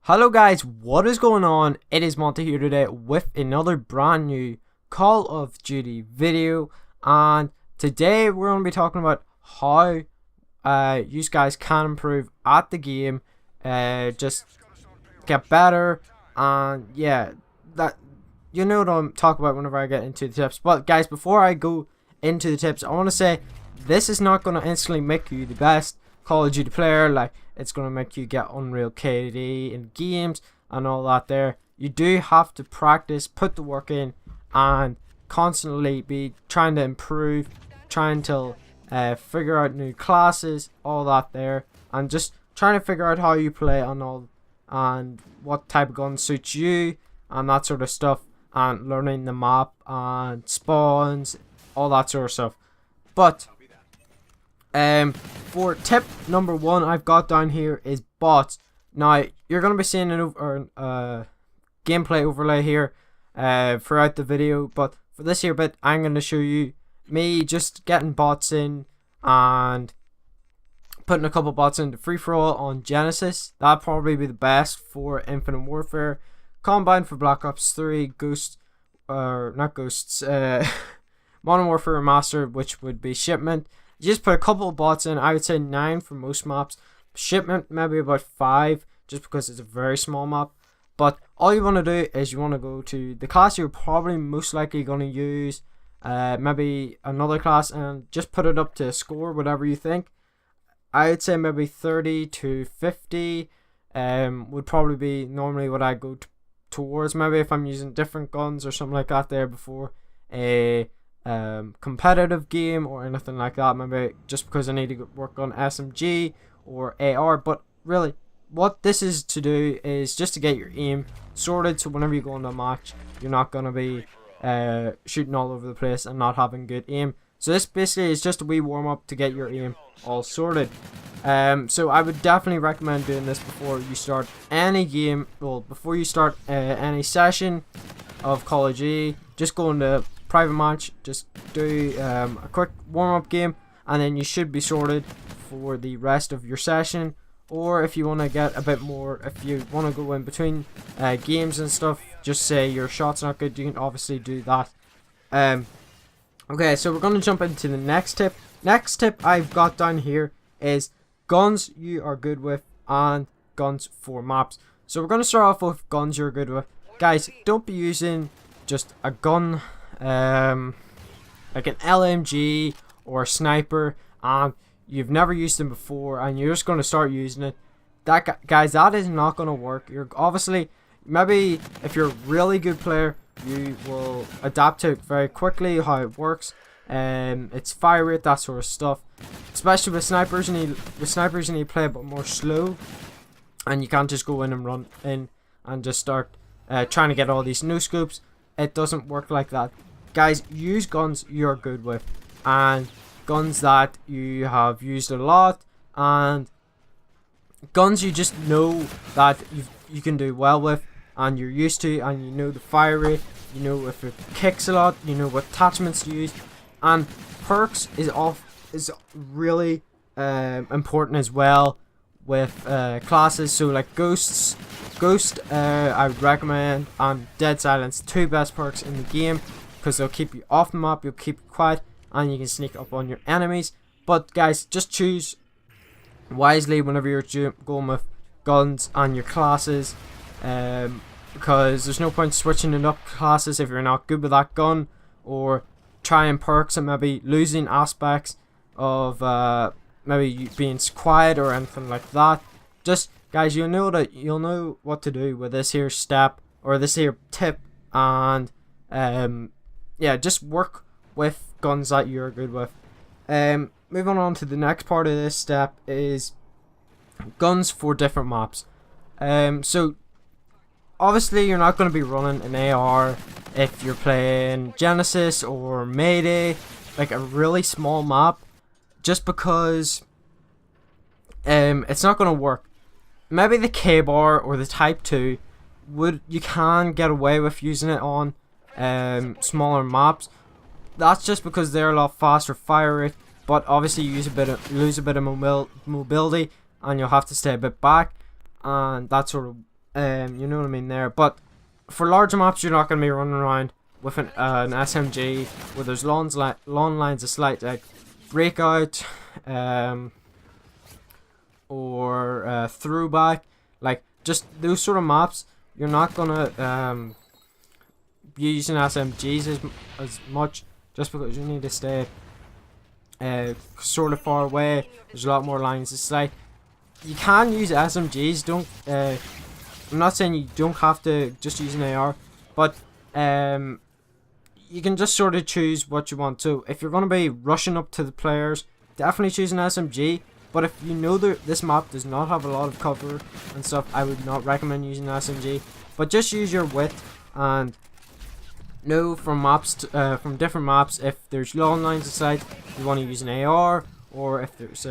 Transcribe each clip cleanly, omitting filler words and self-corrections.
Hello guys, what is going on? It is Monty here today with another brand new Call of Duty video, and today we're going to be talking about how you guys can improve at the game, just get better, and yeah, that you know what I'm talking about whenever I get into the tips. But guys, before I go into the tips, I want to say this is not going to instantly make you the best Call of Duty player. Like, it's going to make you get Unreal KD in games and all that there. You do have to practice, put the work in, and constantly be trying to improve, trying to figure out new classes, all that there, and just trying to figure out how you play and all, and what type of gun suits you and that sort of stuff, and learning the map and spawns, all that sort of stuff. But for tip number one I've got down here is bots. Now you're gonna be seeing an gameplay overlay here throughout the video, but for this here bit I'm gonna show you me just getting bots in and putting a couple bots into free-for-all on Genesis. That'd probably be the best for Infinite Warfare, Combine for Black Ops 3, Ghosts, or not Ghosts, Modern Warfare Remastered, which would be Shipment. You just put a couple of bots in. I would say 9 for most maps. Shipment maybe about 5, just because it's a very small map. But all you want to do is you want to go to the class you're probably most likely going to use, maybe another class, and just put it up to a score, whatever you think. I would say maybe 30 to 50 would probably be normally what I go towards. Maybe if I'm using different guns or something like that there before a competitive game or anything like that, maybe just because I need to work on SMG or AR. But really what this is to do is just to get your aim sorted, so whenever you go into a match you're not going to be shooting all over the place and not having good aim. So this basically is just a wee warm up to get your aim all sorted. So I would definitely recommend doing this before you start any game, well, before you start any session of Call of Duty. Just go into private match, just do a quick warm-up game, and then you should be sorted for the rest of your session. Or if you want to get a bit more, if you want to go in between games and stuff, just say your shot's not good, you can obviously do that. Okay, so we're going to jump into the next tip. Next tip I've got down here is guns you are good with and guns for maps. So we're going to start off with guns you're good with. Guys, don't be using just a gun like an LMG or a sniper and you've never used them before and you're just going to start using it. Guys, that is not going to work. You're obviously, maybe if you're a really good player, you will adapt to it very quickly, how it works, its fire rate, that sort of stuff. Especially with snipers, you need to play a bit more slow, and you can't just go in and run in and just start trying to get all these no scopes. It doesn't work like that. Guys, use guns you're good with and guns that you have used a lot, and guns you just know that you can do well with and you're used to, and you know the fire rate, you know if it kicks a lot, you know what attachments to use, and perks is really important as well with classes. So like Ghost I would recommend, and Dead Silence, 2 best perks in the game, because they'll keep you off the map, you'll keep you quiet, and you can sneak up on your enemies. But guys, just choose wisely whenever you're going with guns and your classes, because there's no point switching it up classes if you're not good with that gun, or trying perks and maybe losing aspects of maybe you being quiet or anything like that. Just guys, you'll know what to do with this here step or this here tip, and yeah, just work with guns that you're good with. Moving on to the next part of this step is guns for different maps. So obviously you're not going to be running an AR if you're playing Genesis or Mayday, like a really small map, just because it's not going to work. Maybe the K-bar or the Type 2 you can get away with using it on smaller maps. That's just because they're a lot faster fire rate, but obviously you lose a bit of mobility, and you'll have to stay a bit back, and that sort of You know what I mean there. But for larger maps, you're not going to be running around with an SMG where there's long lines of slight like breakout, or throwback, like just those sort of maps. You're not gonna be using SMGs as much, just because you need to stay sort of far away. There's a lot more lines of sight. You can use SMGs. Don't. I'm not saying you don't have to just use an AR, but you can just sort of choose what you want to. If you're going to be rushing up to the players, definitely choose an SMG. But if you know that this map does not have a lot of cover and stuff, I would not recommend using an SMG. But just use your wit and know from from different maps, if there's long lines of sight, you want to use an AR, or if it's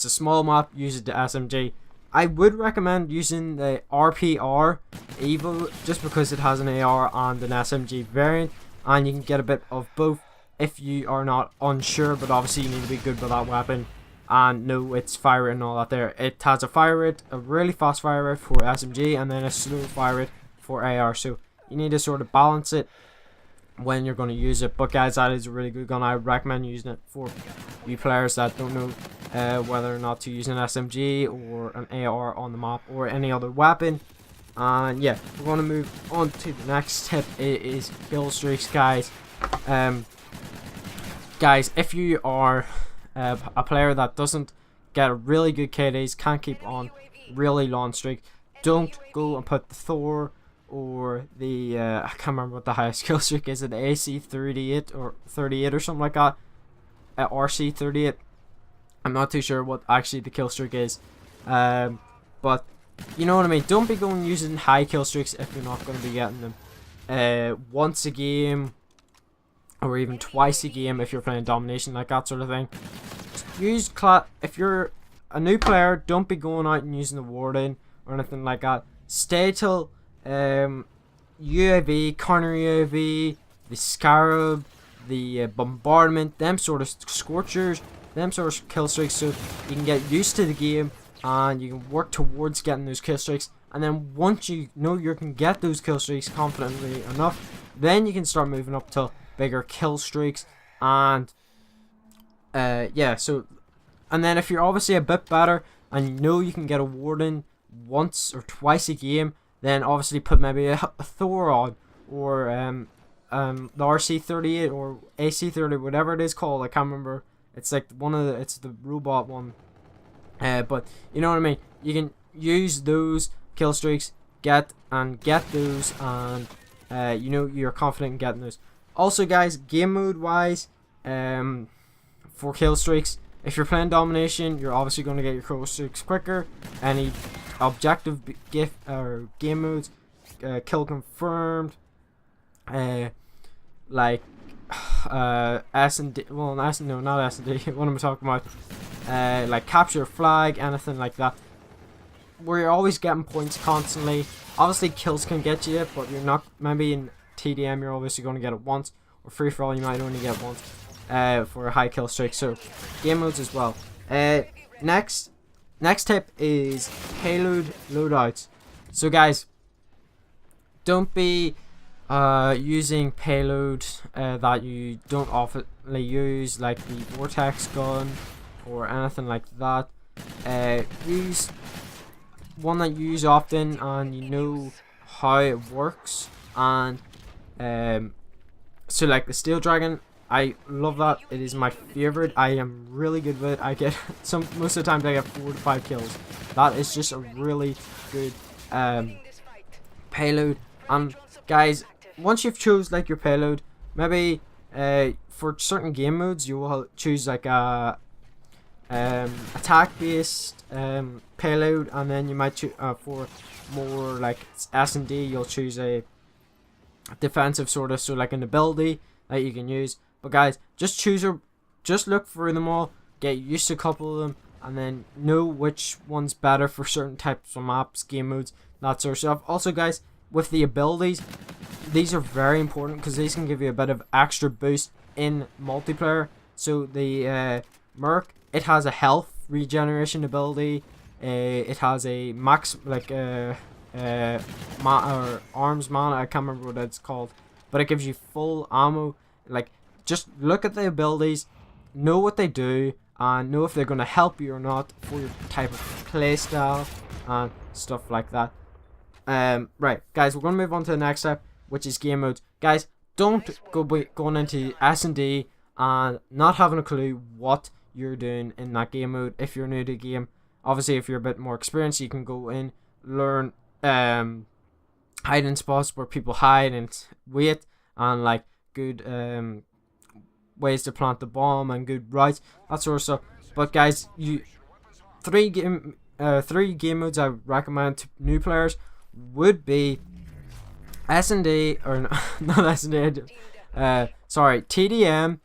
a small map, use the SMG. I would recommend using the RPR Evo just because it has an AR and an SMG variant, and you can get a bit of both if you are not unsure, but obviously you need to be good with that weapon and know its fire rate and all that there. It has a fire rate, a really fast fire rate for SMG, and then a slow fire rate for AR, so you need to sort of balance it when you're going to use it. But guys, that is a really good gun. I would recommend using it for you players that don't know whether or not to use an SMG or an AR on the map or any other weapon. And yeah, we're going to move on to the next tip. It is kill streaks, guys. Guys, if you are a player that doesn't get a really good KDs, can't keep on really long streak, don't go and put the Thor or the I can't remember what the highest kill streak is. It the AC 38 or 38 or something like that. RC 38. I'm not too sure what actually the kill streak is. But you know what I mean. Don't be going using high kill streaks if you're not going to be getting them once a game, or even twice a game if you're playing domination, like that sort of thing. Use if you're a new player, don't be going out and using the warden or anything like that. Stay till UAV, corner UAV, the scarab, the bombardment, them sort of scorchers, them sort of kill streaks, so you can get used to the game and you can work towards getting those kill streaks. And then once you know you can get those kill streaks confidently enough, then you can start moving up to bigger kill streaks. And yeah, so, and then if you're obviously a bit better and you know you can get a warden once or twice a game, then obviously put maybe a Thor on, or the RC38 or AC30, whatever it is called. I can't remember. It's like it's the robot one. But you know what I mean. You can use those kill streaks, get those, and you know you're confident in getting those. Also, guys, game mode wise, for kill streaks, if you're playing domination, you're obviously going to get your kill streaks quicker. Any objective game modes, kill confirmed, like S and D. Well, no, not S and D. What am I talking about? Like capture flag, anything like that, where you're always getting points constantly. Obviously, kills can get you, but you're not. Maybe in TDM, you're obviously going to get it once, or free for all, you might only get once. For a high kill streak. So game modes as well. Next tip is payload loadouts. So guys, don't be using payload that you don't often use, like the vortex gun or anything like that. Use one that you use often and you know how it works. And so like the Steel Dragon, I love that. It is my favorite. I am really good with it. I get most of the time I get 4 to 5 kills. That is just a really good payload. And guys, once you've chose like your payload, maybe for certain game modes you will choose like a attack based payload, and then you might choose for more like S&D, you'll choose a defensive sort of, so like an ability that you can use. But guys, just look through them all, get used to a couple of them, and then know which one's better for certain types of maps, game modes, that sort of stuff. Also guys, with the abilities, these are very important because these can give you a bit of extra boost in multiplayer. So the Merc, it has a health regeneration ability. It has a max like or arms mana. I can't remember what it's called, but it gives you full ammo. Like, just look at the abilities, know what they do, and know if they're going to help you or not for your type of playstyle and stuff like that. Right, guys, we're going to move on to the next step, which is game modes. Guys, don't go going into S&D and not having a clue what you're doing in that game mode if you're new to the game. Obviously, if you're a bit more experienced, you can go in, learn hiding spots where people hide and wait, and like good ways to plant the bomb and good routes, that sort of stuff. But guys, three game modes I recommend to new players would be S&D, or not S&D, sorry, TDM,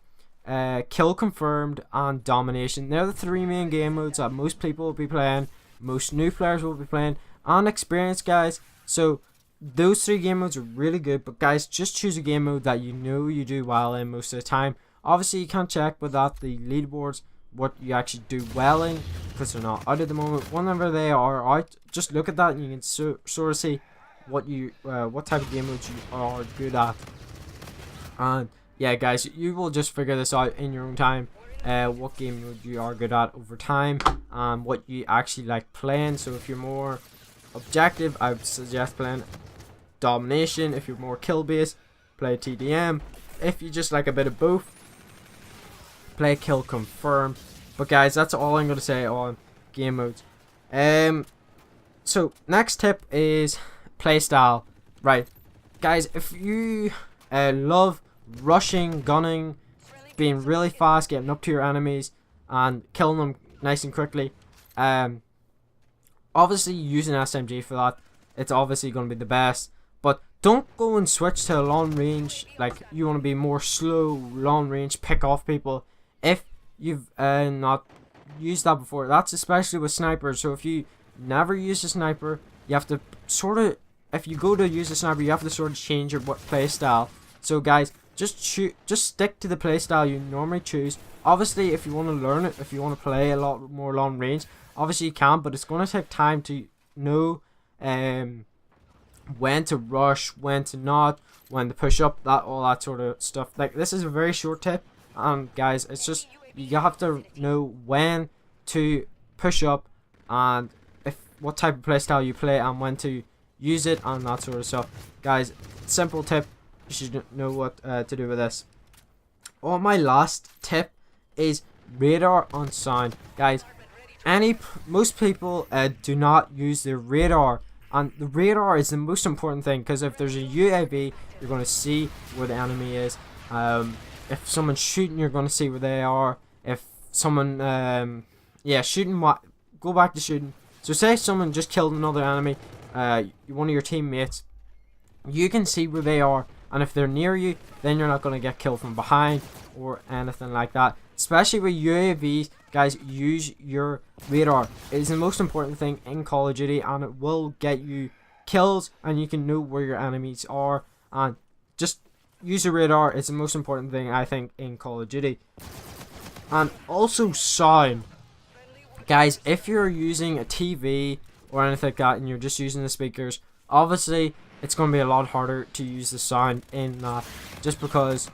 kill confirmed, and domination. They're the three main game modes that most people will be playing, most new players will be playing, and experienced guys. So those three game modes are really good, but guys, just choose a game mode that you know you do well in most of the time. Obviously, you can't check without the leaderboards what you actually do well in, because they're not out at the moment. Whenever they are out, just look at that and you can sort of see what type of game modes you are good at. And yeah, guys, you will just figure this out in your own time, what game mode you are good at over time, and what you actually like playing. So if you're more objective, I would suggest playing domination. If you're more kill based, play TDM. If you just like a bit of both, play kill confirm. But guys, that's all I'm going to say on game modes. So next tip is playstyle. Right, guys, if you love rushing, gunning, being really fast, getting up to your enemies and killing them nice and quickly, obviously using SMG for that, it's obviously going to be the best. But don't go and switch to long range. Like, you want to be more slow, long range, pick off people if you've not used that before. That's especially with snipers. So if you never use a sniper, you have to sort of, if you go to use a sniper, you have to sort of change your play style. So guys, just stick to the play style you normally choose. Obviously, if you want to learn it, if you want to play a lot more long range, obviously you can, but it's going to take time to know when to rush, when to not, when to push up, all that sort of stuff. Like, this is a very short tip, guys, it's just you have to know when to push up and what type of playstyle you play and when to use it and that sort of stuff. Guys, simple tip, you should know what to do with this. On my last tip is radar on sound. Guys, most people do not use their radar, and the radar is the most important thing, because if there's a UAV, you're going to see where the enemy is. If someone's shooting, you're going to see where they are. If someone shooting, go back to shooting. So say someone just killed another enemy, one of your teammates, you can see where they are, and if they're near you, then you're not going to get killed from behind or anything like that. Especially with UAVs, guys, use your radar. It is the most important thing in Call of Duty, and it will get you kills, and you can know where your enemies are, and just use your radar. It's the most important thing, I think, in Call of Duty. And also sound. Guys, if you're using a TV or anything like that and you're just using the speakers, obviously it's going to be a lot harder to use the sound in that, just because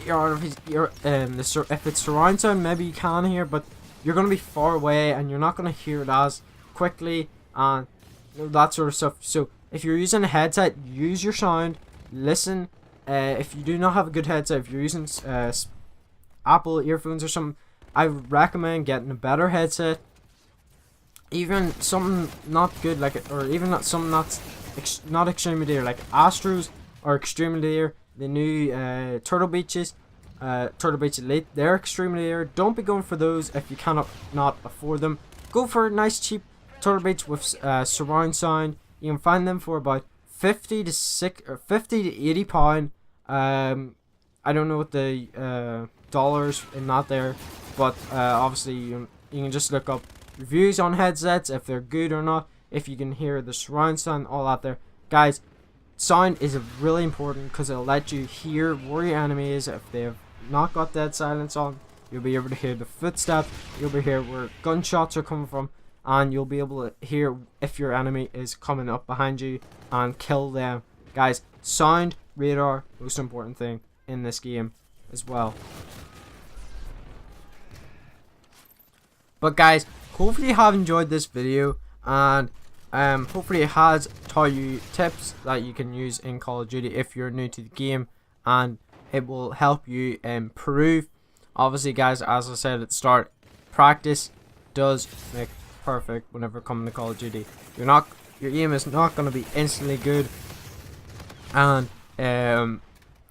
if it's surround sound, maybe you can hear, but you're going to be far away and you're not going to hear it as quickly and that sort of stuff. So if you're using a headset, use your sound, listen. If you do not have a good headset, if you're using Apple earphones or something, I would recommend getting a better headset. Even something not good, or even something that's not extremely dear, like Astros are extremely dear. The new Turtle Beach Elite, they're extremely dear. Don't be going for those if you cannot afford them. Go for a nice cheap Turtle Beach with surround sound. You can find them for about 50 to 80 pound. I don't know what the dollars in that there, but obviously you can just look up reviews on headsets if they're good or not, if you can hear the surround sound, all that there. Guys, sound is really important because it'll let you hear where your enemy is. If they have not got dead silence on, you'll be able to hear the footsteps, you'll be able to hear where gunshots are coming from, and you'll be able to hear if your enemy is coming up behind you and kill them. Guys, sound, radar, most important thing in this game as well. But guys, hopefully you have enjoyed this video, and hopefully it has taught you tips that you can use in Call of Duty if you're new to the game, and it will help you improve. Obviously guys, as I said at the start, practice does make perfect whenever coming to Call of Duty. Your aim is not going to be instantly good, and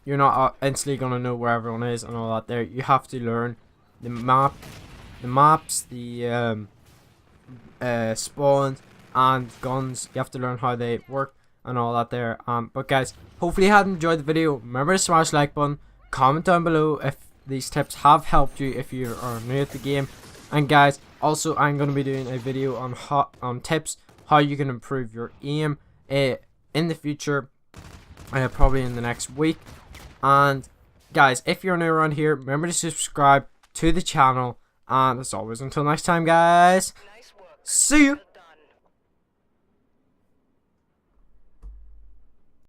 you're not instantly going to know where everyone is and all that there. You have to learn the maps, the spawns and guns. You have to learn how they work and all that there. But guys, hopefully you have enjoyed the video. Remember to smash the like button, comment down below if these tips have helped you if you are new at the game. And guys, also I'm going to be doing a video on tips how you can improve your aim in the future, probably in the next week. And guys, if you're new around here, remember to subscribe to the channel, and as always, until next time guys, see you.